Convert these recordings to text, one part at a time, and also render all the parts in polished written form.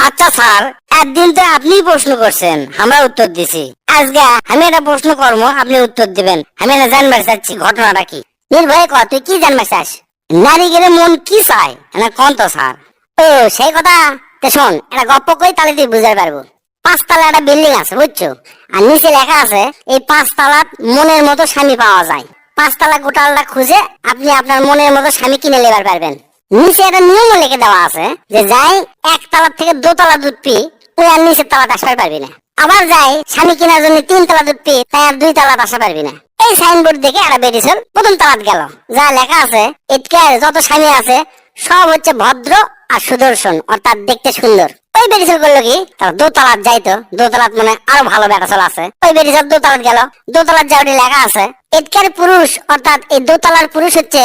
আচ্ছা স্যার, একদিন তো আপনি প্রশ্ন করছেন, আমরা উত্তর দিছি। আজকে আমি একটা প্রশ্ন করবো, আপনি উত্তর দিবেন। আমি এটা জানবার চাচ্ছি ঘটনাটা কি। নির্ভয় কর, তুই কি জানবার চাস? নারী গেলে মন কি চায় না কোন তো স্যার? ও সেই কথা। তে শোন, একটা গপ্প কই, তাহলে তুই বুঝতে পারবো। 5 তলা একটা বিল্ডিং আছে বুঝছো, আর নিচে লেখা আছে এই 5 তলাত মনের মতো স্বামী পাওয়া যায়। 5 তলা গোটালটা খুঁজে আপনি আপনার মনের মতো স্বামী কিনে নেবার পারবেন। নিচে একটা নিয়মও লিখে দেওয়া আছে যে যাই 1 তলা থেকে 2 তলা দুধ পি, তুই আর নিচের তলাতে আসতে পারবি না। আবার যাই স্বামী কেনার জন্য 3 তলা দুধ পি, তাই আর 2 তলাতে আসতে পারবি না। এই সাইনবোর্ড দেখে একটা বেরিয়েছিল, প্রথম তলাত গেল। যা লেখা আছে, এটকার যত স্বামী আছে সব হচ্ছে ভদ্র আর সুদর্শন, অর্থাৎ দেখতে সুন্দর। ওই বেরিয়েছিল করলো কি, তার 2 তলাত যাইতো, 2 তলাত মানে আরো ভালো বেটাচল আছে। ওই বেরিয়েছিল 2 তলাত গেল, 2 তলাত যাওয়াটি লেখা আছে এটকার পুরুষ, অর্থাৎ এই 2 তলার পুরুষ হচ্ছে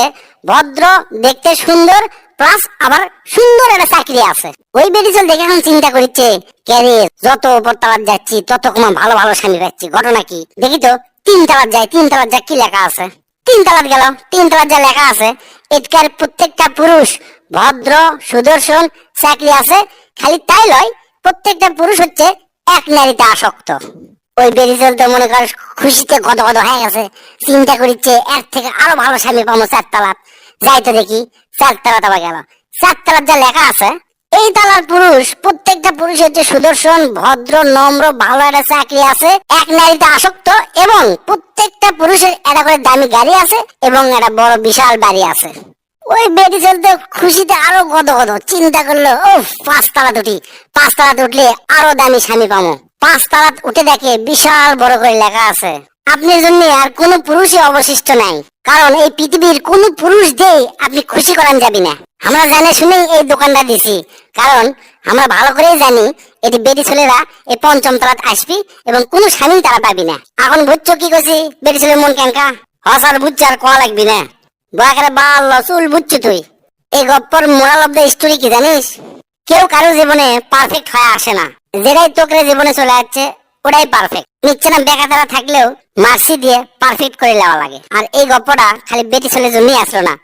ভদ্র, দেখতে সুন্দর, প্লাস আবার সুন্দর একটা চাকরি আছে। ওই বেরিয়েছিল দেখে এখন চিন্তা করছে, ক্যারে যত উপর তলাত যাচ্ছি তত কমা ভালো ভালো স্বামী পাচ্ছি, ঘটনা কি দেখি তো। 3 তলাত যায়, 3 তলাত যা কি লেখা আছে। 3 তলাত গেল, 3 তলাত যা লেখা আছে এটকার প্রত্যেকটা পুরুষ ভদ্র, সুদর্শন, চাকরি আছে। খালি তাই লয়, প্রত্যেকটা পুরুষ হচ্ছে এক নারীতে আসক্ত। ওই বেরিজল তো মনে কর খুশিতে গদ গদ হয়ে গেছে, চিন্তা করিচ্ছে এর থেকে আরো ভালো স্বামী পাবো 4 তলাত। যাই তো দেখি, 4 তলাত আবার গেল। 4 তলাত যা লেখা আছে এই তলার পুরুষ, প্রত্যেকটা পুরুষ হচ্ছে সুদর্শন, ভদ্র, নম্র, ভালো একটা চাকরি আছে, এক নারীতে আসক্ত, এবং প্রত্যেকটা পুরুষের একটা করে দামি গাড়ি আছে এবং একটা বড় বিশাল বাড়ি আছে। ওই বেটি চলতে খুশিতে আরো গদ গদ, চিন্তা করলো ও 5 তলাত উঠি, 5 তলাত উঠলে আরো দামি স্বামী পাবো। 5 তলাত উঠে দেখে বিশাল বড় করে লেখা আছে আপনার জন্য আর কোন পুরুষই অবশিষ্ট নাই, কারণ এই পৃথিবীর কোন পুরুষ দিয়ে আপনি খুশি করান যাবি না। আমরা জানে শুনেই এই দোকানটা দিছি, কারণ আমরা ভালো করেই জানি এটি বেটি ছেলেরা এই 5ম তলাত আসবি এবং কোন স্বামী তারা পাবি না। এখন বুঝছো কি করছি বেটি ছেলের মন কেনকা? হসার বুঝছে আর কোয়া লাগবি না, বয়াকারে বাল চুল বুঝছি তুই। এই গপ্পর মোরাল অফ দ্য স্টোরি কি জানিস? কেউ কারো জীবনে পারফেক্ট হয়ে আসে না, যেটাই তোকরে জীবনে চলে যাচ্ছে ওটাই পারফেক্ট। নিচ্ছে না বেকাতারা থাকলেও মার্সি দিয়ে পারফেক্ট করে নেওয়া লাগে। আর এই গপ্পটা খালি বেটি ছেলের জন্যই আসলো না,